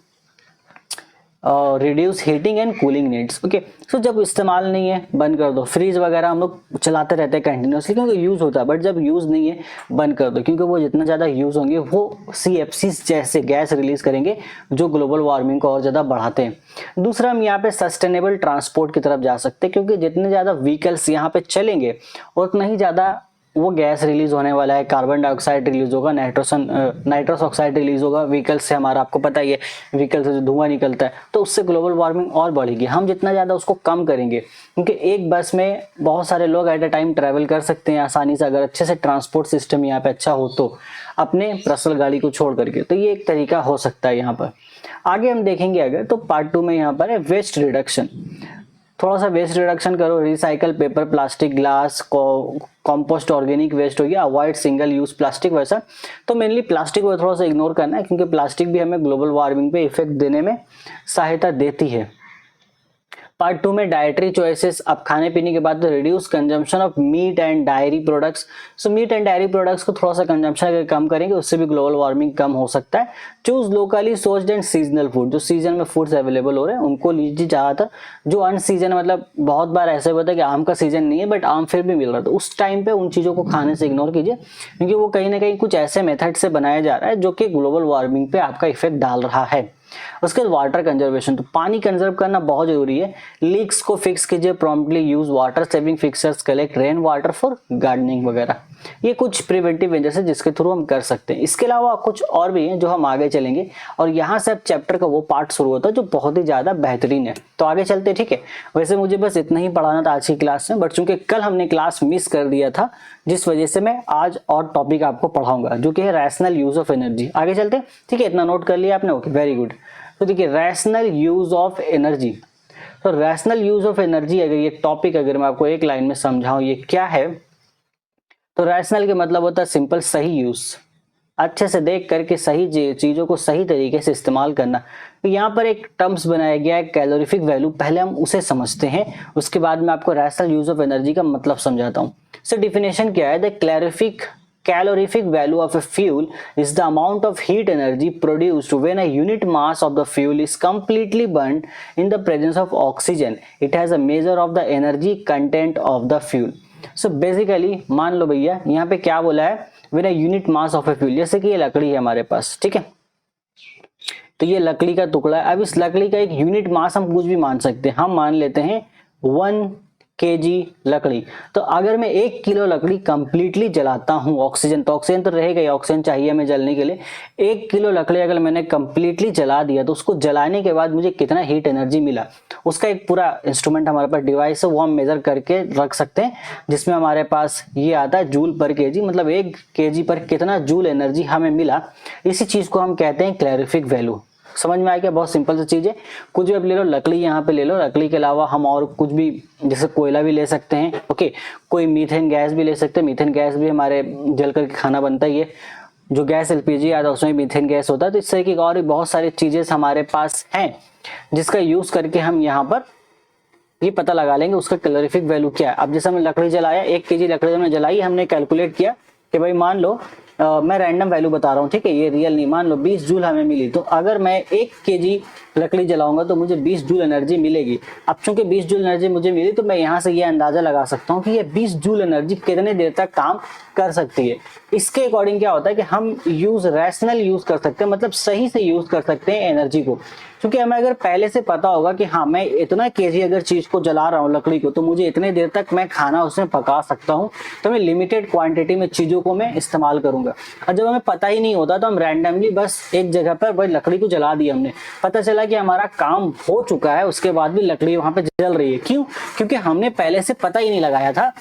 reduce heating and cooling needs. Okay, so जब इस्तेमाल नहीं है बंद कर दो, फ्रीज वगैरह हम लोग चलाते रहते हैं कंटिन्यूसली क्योंकि यूज होता है, बट जब यूज नहीं है बंद कर दो, क्योंकि वो जितना ज्यादा यूज होंगे वो CFC जैसे गैस रिलीज करेंगे जो ग्लोबल वार्मिंग को और ज्यादा बढ़ाते हैं। दूसरा हम यहाँ पे सस्टेनेबल ट्रांसपोर्ट की तरफ जा सकते हैं, क्योंकि जितने ज्यादा व्हीकल्स यहाँ पे चलेंगे उतना ही ज्यादा वो गैस रिलीज होने वाला है, कार्बन डाइऑक्साइड रिलीज होगा, नाइट्रस ऑक्साइड रिलीज होगा व्हीकल से, हमारा आपको पता ही है व्हीकल से जो धुआं निकलता है, तो उससे ग्लोबल वार्मिंग और बढ़ेगी। हम जितना ज्यादा उसको कम करेंगे, क्योंकि एक बस में बहुत सारे लोग एट अ टाइम ट्रैवल कर सकते हैं आसानी से, अगर अच्छे से ट्रांसपोर्ट सिस्टम यहाँ पे अच्छा हो तो, अपने पर्सनल गाड़ी को छोड़ करके, तो ये एक तरीका हो सकता है। यहाँ पर आगे हम देखेंगे अगर, तो पार्ट 2 में यहाँ पर है वेस्ट रिडक्शन। थोड़ा सा वेस्ट रिडक्शन करो, recycle paper, plastic, glass, compost, organic waste हो गया, अवॉइड सिंगल यूज प्लास्टिक वैसा। तो मेनली प्लास्टिक को थोड़ा सा इग्नोर करना है, क्योंकि प्लास्टिक भी हमें ग्लोबल वार्मिंग पे इफेक्ट देने में सहायता देती है। पार्ट 2 में डाइटरी चॉइसेस, अब खाने पीने के बाद reduce consumption of meat and dairy products. So meat and dairy products को थोड़ा सा कंजम्पशन अगर कम करेंगे उससे भी ग्लोबल वार्मिंग कम हो सकता है। Choose locally sourced and seasonal food, जो सीजन में फूड्स अवेलेबल हो रहे हैं उनको लीजिए ज़्यादातर। जो अनसीजन मतलब बहुत बार ऐसा होता है कि आम का सीजन नहीं है बट आम फिर भी मिल रहा है, तो उस टाइम पे उन चीज़ों को खाने से इग्नोर कीजिए, क्योंकि वो कहीं ना कहीं कुछ ऐसे मेथड से बनाया जा रहा है जो कि ग्लोबल वार्मिंग पे आपका इफेक्ट डाल रहा है। उसके बाद वाटर कंजर्वेशन, तो पानी कंजर्व करना बहुत जरूरी है। लीक्स को फिक्स कीजिए, promptly use water saving fixers, collect rain water for gardening वगैरह। ये कुछ प्रिवेंटिव मेजर्स है जिसके थ्रू हम कर सकते हैं। इसके अलावा कुछ और भी हैं जो हम आगे चलेंगे, और यहाँ से अब चैप्टर का वो पार्ट शुरू होता है जो बहुत ही ज्यादा बेहतरीन है। तो आगे चलते, ठीक है। वैसे मुझे बस इतना ही पढ़ाना था आज की क्लास में, बट चूंकि कल हमने क्लास मिस कर दिया था जिस वजह से मैं आज और टॉपिक आपको पढ़ाऊंगा जो कि है रैशनल यूज ऑफ एनर्जी। आगे चलते, ठीक है। इतना नोट कर लिया आपने, ओके, वेरी गुड। तो देखिए रैशनल यूज ऑफ एनर्जी, तो रैशनल यूज ऑफ एनर्जी अगर ये टॉपिक अगर मैं आपको एक लाइन में समझाऊं ये क्या है, तो रैशनल के मतलब होता है सिंपल, सही यूज, अच्छे से देख करके सही चीजों को सही तरीके से इस्तेमाल करना। तो यहाँ पर एक टर्म्स बनाया गया है कैलोरीफिक वैल्यू, पहले हम उसे समझते हैं उसके बाद मैं आपको रैशनल यूज ऑफ एनर्जी का मतलब समझाता हूँ। सो डिफिनेशन क्या है, the calorific value of a fuel is the amount of heat energy produced when a unit mass of the fuel is completely burned in the presence of oxygen. It has a measure of the energy content of the fuel. So basically मान लो भैया यहाँ पे क्या बोला है, when a unit mass of a fuel, जैसे कि ये लकड़ी है हमारे पास, ठीक है, तो ये लकड़ी का टुकड़ा है। अब इस लकड़ी का एक यूनिट मास हम कुछ भी मान सकते हैं, हम मान लेते हैं 1 kg लकड़ी। तो अगर मैं 1 किलो लकड़ी कंप्लीटली जलाता हूं, ऑक्सीजन तो रहेगा ही, ऑक्सीजन चाहिए हमें जलने के लिए। 1 किलो लकड़ी अगर मैंने कंप्लीटली जला दिया तो उसको जलाने के बाद मुझे कितना हीट एनर्जी मिला, उसका एक पूरा इंस्ट्रूमेंट हमारे पास डिवाइस है, वो हम मेजर करके रख सकते हैं, जिसमें हमारे पास ये आता है जूल पर केजी, मतलब 1 kg पर कितना जूल एनर्जी हमें मिला। इसी चीज को हम कहते हैं कैलोरीफिक वैल्यू। समझ में आ गया, बहुत सिंपल सी चीज है। कुछ भी अब ले लो, लकड़ी यहाँ पे ले लो, लकड़ी के अलावा हम और कुछ भी जैसे कोयला भी ले सकते हैं, ओके, कोई मीथेन गैस भी ले सकते हैं। मीथेन गैस भी हमारे जल करके खाना बनता ही है, जो गैस एलपीजी आता है उसमें मीथेन गैस होता है। तो इस तरह की और भी बहुत सारी चीजें हमारे पास हैं जिसका यूज करके हम यहाँ पर ये पता लगा लेंगे उसका कैलोरीफिक वैल्यू क्या है। अब जैसे हमने लकड़ी जलाया, 1 kg लकड़ी हमने जलाई, हमने कैलकुलेट किया कि भाई मान लो मैं रैंडम वैल्यू बता रहा हूँ, ठीक है, ये रियल नहीं, मान लो 20 जूल हमें मिली। तो अगर मैं 1 kg लकड़ी जलाऊंगा तो मुझे 20 जूल एनर्जी मिलेगी। अब चूंकि 20 जूल एनर्जी मुझे मिली तो मैं यहाँ से ये अंदाजा लगा सकता हूँ कि ये 20 जूल एनर्जी कितने देर तक काम कर सकती है। इसके अकॉर्डिंग क्या होता है कि हम रैशनल यूज कर सकते हैं, मतलब सही से यूज कर सकते हैं एनर्जी को। क्योंकि हमें अगर पहले से पता होगा कि हाँ मैं इतना केजी अगर चीज को जला रहा हूँ लकड़ी को, तो मुझे इतने देर तक मैं खाना उसमें पका सकता हूँ, तो मैं लिमिटेड क्वांटिटी में चीजों को मैं इस्तेमाल करूंगा। और जब हमें पता ही नहीं होता तो हम रैंडमली बस एक जगह पर वही लकड़ी को जला दिया, हमने पता चला कि हमारा काम हो चुका है, उसके बाद भी लकड़ी वहां पे जल रही है। क्यों? क्योंकि हमने पहले से पता ही नहीं लगाया था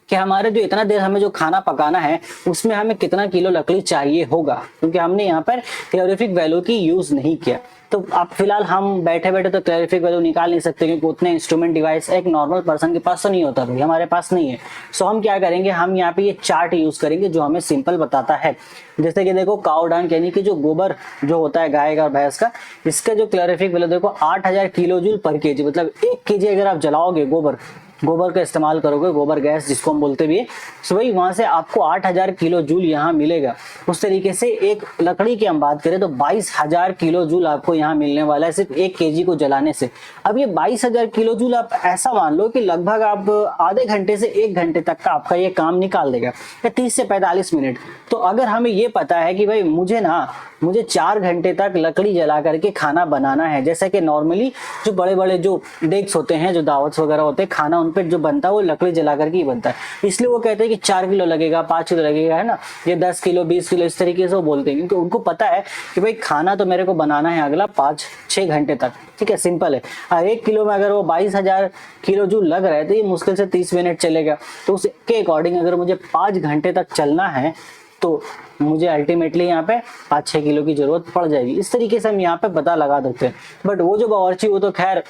कि हमारे जो इतना देर हमें जो खाना पकाना है उसमें हमें कितना किलो लकड़ी चाहिए होगा, क्योंकि हमने यहाँ पर कैलोरीफिक वैल्यू की यूज नहीं किया। तो अब फिलहाल हम बैठे बैठे तो कैलोरीफिक वैल्यू निकाल नहीं सकते, क्योंकि उतने इंस्ट्रूमेंट डिवाइस एक नॉर्मल पर्सन के पास तो नहीं होता, भाई हमारे पास नहीं है। सो हम क्या करेंगे, हम यहाँ पे ये चार्ट यूज करेंगे जो हमें सिंपल बताता है। जैसे कि देखो काउ डंग यानी कि जो गोबर जो होता है गाय का और भैंस का, इसका जो कैलोरीफिक वैल्यू देखो 8000 किलो जूल पर केजी, मतलब 1 kg अगर आप जलाओगे गोबर का इस्तेमाल करोगे, गोबर गैस जिसको हम बोलते भी है, सो वही वहां से आपको 8000 किलो जूल यहाँ मिलेगा। उस तरीके से एक लकड़ी की हम बात करें तो 22000 किलो जूल आपको यहाँ मिलने वाला है सिर्फ 1 kg को जलाने से। अब ये 22000 किलो जूल आप ऐसा मान लो कि लगभग आप आधे घंटे से 1 घंटे तक का आपका ये काम निकाल देगा, या 30 से 45 मिनट। तो अगर हमें ये पता है कि भाई मुझे 4 घंटे तक लकड़ी जला करके खाना बनाना है, जैसे कि नॉर्मली जो बड़े बड़े जो डेक्स होते हैं, जो दावत वगैरह होते हैं, खाना उन पे जो बनता है वो लकड़ी जला करके ही बनता है। इसलिए वो कहते हैं कि 4 किलो लगेगा, 5 किलो लगेगा, है ना, ये 10 किलो 20 किलो इस तरीके से वो बोलते हैं, क्योंकि उनको पता है कि भाई खाना तो मेरे को बनाना है अगला 5-6 घंटे तक। ठीक है, सिंपल है। 1 किलो में अगर वो 22000 किलो जो लग रहा है तो ये मुश्किल से 30 मिनट चलेगा। तो उसके अकॉर्डिंग अगर मुझे 5 घंटे तक चलना है तो मुझे अल्टीमेटली यहाँ पे 5-6 किलो की जरूरत पड़ जाएगी। इस तरीके से हम यहाँ पे पता लगा देते हैं। बट वो जो बावर्ची वो तो खैर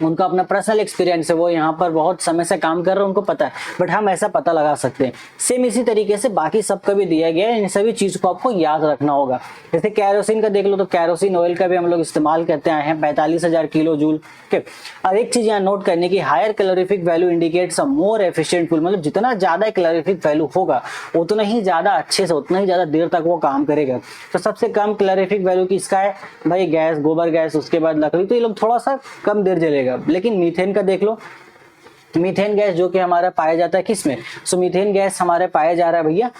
उनका अपना पर्सनल एक्सपीरियंस है, वो यहाँ पर बहुत समय से काम कर रहे हैं, उनको पता है, बट हम ऐसा पता लगा सकते हैं। सेम इसी तरीके से बाकी सबका भी दिया गया है, इन सभी चीज को आपको याद रखना होगा। जैसे कैरोसिन का देख लो, तो कैरोसिन ऑयल का भी हम लोग इस्तेमाल करते आए हैं 45,000 किलो जूल। अब एक चीज यहाँ नोट करने की, higher calorific value indicates a more efficient fuel, मतलब जितना ज्यादा कैलोरीफिक वैल्यू होगा उतना ही ज्यादा अच्छे से, उतना ही ज्यादा देर तक वो काम करेगा। तो सबसे कम कैलोरीफिक वैल्यू किसका है भाई? गैस, गोबर गैस, उसके बाद लकड़ी, तो ये लोग थोड़ा सा कम देर जलेगा। लेकिन मीथेन का देख लो, मीथेन गैस जो कि हमारा पाया जाता है किसमें? सो मीथेन गैस हमारे पाया जा रहा है भैया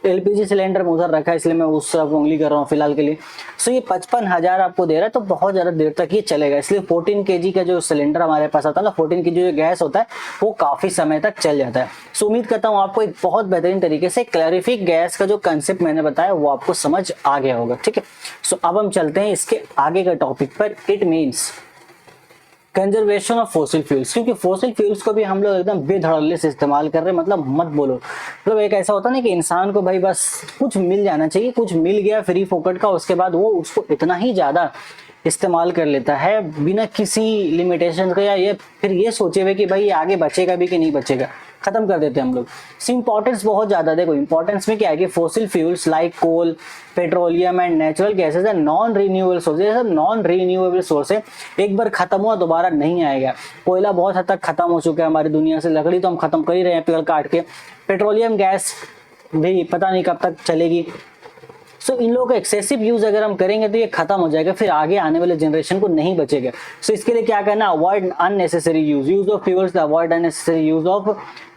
एलपीजी सिलेंडर में उधर रखा है, इसलिए मैं उस तरफ उंगली कर रहा हूँ फिलहाल के लिए। सो ये 55,000 आपको दे रहा है, तो बहुत ज्यादा देर तक ये चलेगा। इसलिए 14 केजी का जो सिलेंडर हमारे पास आता है ना, 14 केजी जो गैस होता है वो काफी समय तक चल जाता है। सो उम्मीद करता हूँ आपको एक बहुत बेहतरीन तरीके से कैलोरीफिक गैस का जो कंसेप्ट मैंने बताया वो आपको समझ आ गया होगा। ठीक है, सो अब हम चलते हैं इसके आगे का टॉपिक पर। It means conservation of fossil fuels, क्योंकि फॉसिल फ्यूल्स को भी हम लोग एकदम बेधड़ल्ले से इस्तेमाल कर रहे हैं, मतलब मत बोलो। मतलब एक ऐसा होता है ना कि इंसान को भाई बस कुछ मिल जाना चाहिए, कुछ मिल गया फ्री फोकट का, उसके बाद वो उसको इतना ही ज्यादा इस्तेमाल कर लेता है बिना किसी लिमिटेशन का, या ये फिर ये सोचे हुए कि भाई ये आगे बचेगा भी कि नहीं बचेगा, खत्म कर देते हैं हम लोग। इंपॉर्टेंस बहुत ज्यादा, देखो इंपॉर्टेंस में क्या है कि fossil fuels like coal, petroleum and natural gases है नॉन रिन्यूएबल सोर्स, ये सब नॉन रिन्यूएबल सोर्स है, एक बार खत्म हुआ दोबारा नहीं आएगा। कोयला बहुत हद तक खत्म हो चुका है हमारी दुनिया से, लकड़ी तो हम खत्म कर ही रहे हैं पेड़ काट के, पेट्रोलियम गैस भी पता नहीं कब तक चलेगी। सो इन लोगों का एक्सेसिव यूज अगर हम करेंगे तो ये खत्म हो जाएगा, फिर आगे आने वाले जनरेशन को नहीं बचेगा। सो इसके लिए क्या करना, avoid unnecessary use of fuels, avoid unnecessary use of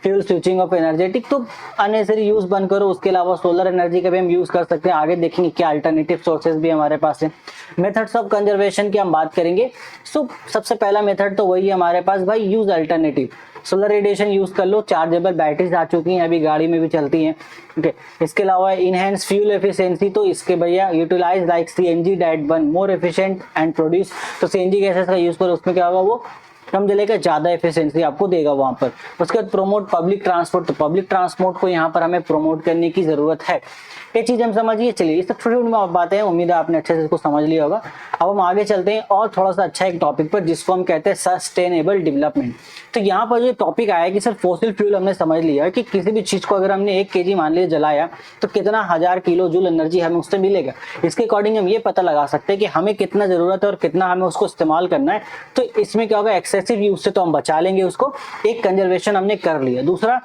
fuel switching off energetic, तो अननेसेसरी यूज बंद करो। उसके अलावा सोलर एनर्जी का भी हम यूज कर सकते हैं, आगे देखेंगे क्या अल्टरनेटिव सोर्सेज भी हमारे पास है। मेथड्स ऑफ कंजर्वेशन की हम बात करेंगे। सो सबसे पहला मेथड तो वही है हमारे पास भाई, use alternative. Solar radiation use कर लो, चार्जेबल बैटरीज आ चुकी हैं, अभी गाड़ी में भी चलती हैं। ओके, इसके अलावा इनहेंस फ्यूल एफिशिएंसी, तो इसके भैया utilize like CNG that burn more efficient and produce, तो सीएनजी गैसेस का यूज करो, उसमें क्या होगा वो कम जलेगा, ज्यादा एफिशिएंसी आपको देगा वहां पर। उसके बाद प्रोमोट पब्लिक ट्रांसपोर्ट, तो पब्लिक ट्रांसपोर्ट को यहाँ पर हमें प्रोमोट करने की जरूरत है। ये चीज हम समझिए। चलिए, ये सब छोटी छोटी बातें हैं, उम्मीद है आपने अच्छे से इसको समझ लिया होगा। अब हम आगे चलते हैं और थोड़ा सा अच्छा एक टॉपिक पर, जिसको हम कहते हैं सस्टेनेबल डेवलपमेंट। तो यहाँ पर जो टॉपिक आया कि सर फॉसिल फ्यूल हमने समझ लिया कि किसी भी चीज को अगर हमने 1 केजी मान लिया जलाया तो कितना 1000 किलो जूल एनर्जी हमें उससे मिलेगा। इसके अकॉर्डिंग हम ये पता लगा सकते हैं कि हमें कितना जरूरत है और कितना हमें उसको इस्तेमाल करना है। तो इसमें क्या होगा, एक्सेसिव यूज से तो हम बचा लेंगे उसको, एक कंजर्वेशन हमने कर लिया। दूसरा,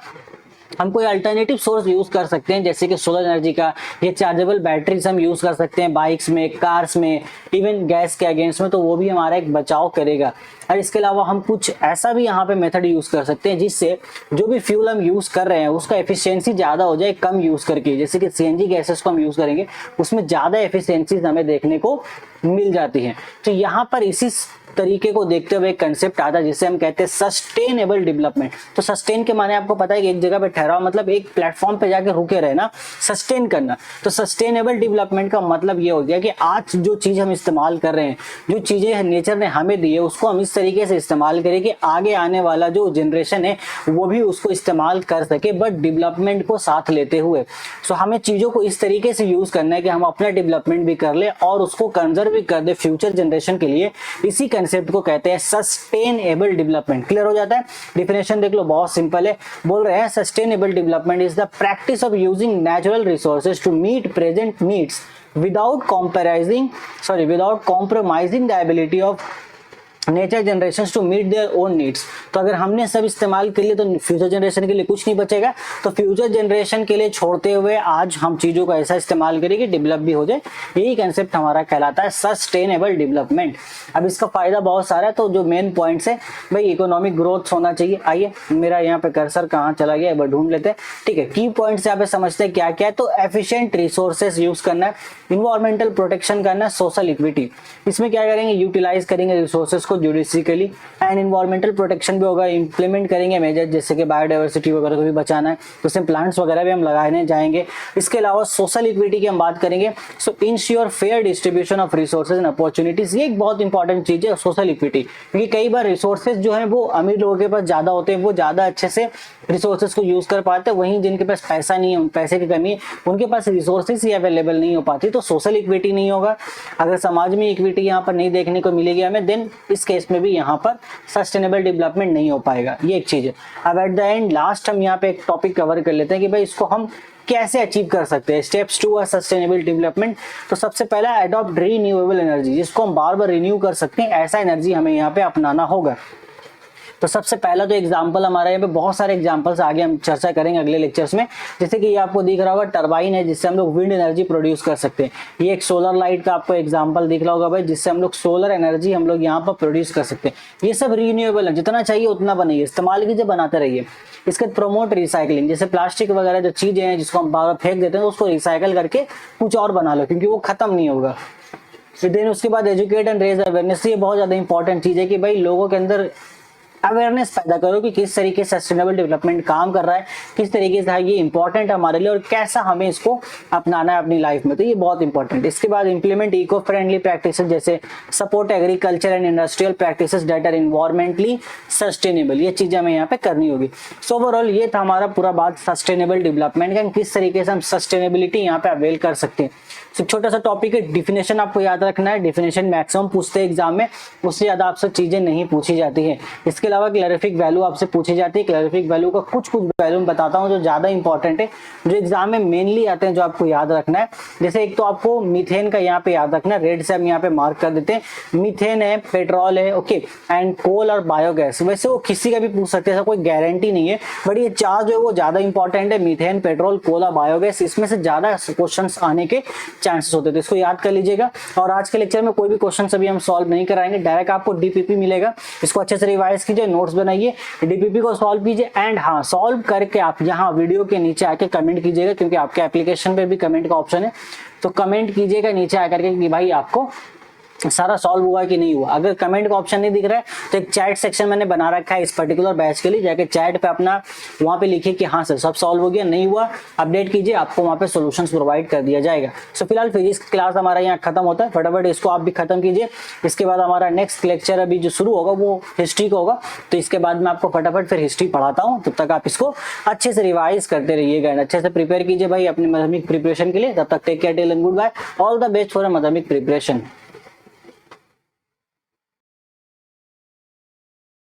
हम कोई अल्टरनेटिव सोर्स यूज कर सकते हैं, जैसे कि सोलर एनर्जी का, ये चार्जेबल बैटरीज हम यूज कर सकते हैं बाइक्स में, कार्स में, इवन गैस के अगेंस्ट में, तो वो भी हमारा एक बचाव करेगा। और इसके अलावा हम कुछ ऐसा भी यहाँ पे मेथड यूज कर सकते हैं जिससे जो भी फ्यूल हम यूज कर रहे हैं उसका एफिशिएंसी ज्यादा हो जाए कम यूज करके। जैसे कि सीएनजी गैसेस को हम यूज करेंगे, उसमें ज्यादा एफिशिएंसीज हमें देखने को मिल जाती हैं। तो यहाँ पर इसी तरीके को देखते हुए एक कंसेप्ट आता है जिसे हम कहते हैं सस्टेनेबल डेवलपमेंट। तो सस्टेन के माने आपको पता है कि एक जगह पे ठहरा, मतलब एक प्लेटफॉर्म पे जाके रुके रहना, सस्टेन करना। तो सस्टेनेबल डेवलपमेंट का मतलब ये हो गया कि आज जो चीज हम इस्तेमाल कर रहे हैं, जो चीजें नेचर ने हमें दी है, उसको हम इस तरीके से इस्तेमाल करें कि आगे आने वाला जो जनरेशन है वो भी उसको इस्तेमाल कर सके, बट डेवलपमेंट को साथ लेते हुए। सो हमें चीजों को इस तरीके से यूज करना है कि हम अपना डेवलपमेंट भी कर ले और उसको कंजर्व भी कर दे फ्यूचर जनरेशन के लिए। इसी कंसेप्ट को कहते हैं सस्टेनेबल डेवलपमेंट। क्लियर हो जाता है? डेफिनेशन देख लो, बहुत सिंपल है। बोल रहे हैं sustainable development is the practice of using natural resources to meet present needs without compromising the ability of nature generation to meet their own needs. तो अगर हमने सब इस्तेमाल कर लिए तो फ्यूचर जनरेशन के लिए कुछ नहीं बचेगा। तो फ्यूचर जनरेशन के लिए छोड़ते हुए आज हम चीजों का ऐसा इस्तेमाल करें कि डेवलप भी हो जाए। यही कंसेप्ट हमारा कहलाता है सस्टेनेबल डेवलपमेंट। अब इसका फायदा बहुत सारा है, तो जो मेन पॉइंट्स है भाई, इकोनॉमिक ग्रोथ होना चाहिए। आइए, मेरा यहाँ पे कर्सर कहाँ चला गया, एक बार ढूंढ लेते हैं। ठीक है, की पॉइंट्स यहाँ पे समझते हैं क्या क्या है। तो एफिशिएंट रिसोर्सेज यूज करना है, इन्वायरमेंटल प्रोटेक्शन करना है, सोशल इक्विटी। इसमें क्या करेंगे, यूटिलाइज करेंगे रिसोर्सेज को जुडिशियली, एंड इन्वायरमेंटल प्रोटेक्शन भी होगा, इंप्लीमेंट करेंगे मेजर जैसे कि बायोडाइवर्सिटी वगैरह को भी बचाना है, तो उसमें प्लांट्स वगैरह भी हम लगाने जाएंगे। इसके अलावा सोशल इक्विटी की हम बात करेंगे। सो ensure fair distribution of resources and opportunities, ये एक बहुत इंपॉर्टेंट चीज है सोशल इक्विटी, क्योंकि कई बार रिसोर्सेज जो है वो अमीर लोगों के पास ज्यादा होते हैं, वो ज्यादा अच्छे से रिसोर्सेज को यूज कर पाते हैं, वहीं जिनके पास पैसा नहीं है, पैसे की कमी है, उनके पास रिसोर्सेज ही अवेलेबल नहीं हो पाती, तो सोशल इक्विटी नहीं होगा। अगर समाज में इक्विटी यहाँ पर नहीं देखने को मिलेगी हमें, देन इस केस में भी यहाँ पर सस्टेनेबल डेवलपमेंट नहीं हो पाएगा। ये एक चीज है। अब एट द एंड लास्ट हम यहाँ पे एक टॉपिक कवर कर लेते हैं कि भाई इसको हम कैसे अचीव कर सकते हैं। Steps to sustainable development. तो सबसे पहला अडॉप्ट रीन्यूएबल एनर्जी, जिसको हम बार बार रिन्यू कर सकते हैं, ऐसा एनर्जी हमें यहाँ पे अपनाना होगा। तो सबसे पहला तो एग्जांपल हमारा यहाँ पे बहुत सारे एग्जांपल्स आगे हम चर्चा करेंगे अगले लेक्चर्स में। जैसे कि ये आपको दिख रहा होगा टरबाइन है, जिससे हम लोग विंड एनर्जी प्रोड्यूस कर सकते हैं। ये एक सोलर लाइट का आपको एग्जांपल दिख रहा होगा भाई, जिससे हम लोग सोलर एनर्जी हम लोग यहाँ पर प्रोड्यूस कर सकते हैं। ये सब रीन्यूएबल है, जितना चाहिए उतना बनाइए, इस्तेमाल कीजिए, बनाते रहिए। इसके प्रमोट रिसाइकलिंग, जैसे प्लास्टिक वगैरह जो चीजें हैं जिसको हम बार बार फेंक देते हैं, तो उसको रिसाइकल करके कुछ और बना लो, क्योंकि वो खत्म नहीं होगा। देन उसके बाद एजुकेट एंड रेज अवेयरनेस। ये बहुत ज्यादा इंपॉर्टेंट चीज है कि भाई लोगों के अंदर अवेयरनेस पैदा करो कि किस तरीके से सस्टेनेबल डेवलपमेंट काम कर रहा है, किस तरीके से ये इंपॉर्टेंट है हमारे लिए और कैसा हमें इसको अपनाना है अपनी लाइफ में। तो ये बहुत इंपॉर्टेंट है। इसके बाद इंप्लीमेंट इको फ्रेंडली प्रैक्टिसेस, जैसे support agriculture and industrial practices that are environmentally sustainable. ये चीजें हमें यहाँ पे करनी होगी। सो ओवरऑल ये था हमारा पूरा बात सस्टेनेबल डेवलपमेंट का, किस तरीके से हम सस्टेनेबिलिटी यहाँ पे अवेल कर सकते हैं। छोटा सा टॉपिक है, डिफिनेशन आपको याद रखना है। डिफिनेशन मैक्सिमम पूछते हैं एग्जाम में, उससे ज्यादा आपसे चीजें नहीं पूछी जाती है। इसके अलावा क्लैरिफिक वैल्यू आपसे पूछी जाती है। क्लैरिफिक वैल्यू का कुछ वैल्यू मैं बताता हूँ जो ज्यादा इंपॉर्टेंट है, जो एग्जाम में मेनली आते हैं, जो आपको याद रखना है। जैसे एक तो आपको मीथेन का यहाँ पे याद रखना है, रेड से हम यहाँ पे मार्क कर देते हैं। मीथेन है, पेट्रोल है, ओके, एंड कोल और बायोगैस। वैसे वो किसी का भी पूछ सकते हैं, ऐसा कोई गारंटी नहीं है, बट ये चार जो है वो ज्यादा इंपॉर्टेंट है। मीथेन, पेट्रोल, कोल और बायोगैस, इसमें से ज्यादा क्वेश्चन आने के चांसेस होते थे, इसको याद कर लीजिएगा। और आज के लेक्चर में कोई भी क्वेश्चन अभी हम सॉल्व नहीं कराएंगे, डायरेक्ट आपको डीपीपी मिलेगा। इसको अच्छे से रिवाइज कीजिए, नोट्स बनाइए, डीपीपी को सॉल्व कीजिए, एंड हाँ, सॉल्व करके आप यहाँ वीडियो के नीचे आके कमेंट कीजिएगा, क्योंकि आपके एप्लीकेशन पे भी कमेंट का ऑप्शन है। तो कमेंट कीजिएगा नीचे आकर के कि भाई आपको सारा सॉल्व हुआ कि नहीं हुआ। अगर कमेंट का ऑप्शन नहीं दिख रहा है तो एक चैट सेक्शन मैंने बना रखा है इस पर्टिकुलर बैच के लिए, जाके चैट पे अपना वहां पे लिखिए कि हाँ सर सब सॉल्व हो गया, नहीं हुआ अपडेट कीजिए, आपको वहां पे सॉल्यूशंस प्रोवाइड कर दिया जाएगा। सो फिलहाल फिजिक्स क्लास हमारा यहाँ खत्म होता है, फटाफट इसको आप भी खत्म कीजिए। इसके बाद हमारा नेक्स्ट लेक्चर अभी जो शुरू होगा वो हिस्ट्री का होगा, तो इसके बाद मैं आपको फटाफट फिर हिस्ट्री पढ़ाता हूँ। तब तक आप इसको अच्छे से रिवाइज करते रहिएगा, अच्छे से प्रिपेयर कीजिए भाई अपनी मैथमेटिक्स प्रिपरेशन के लिए। तब तक take care till end good bye, all the best for mathematics preparation.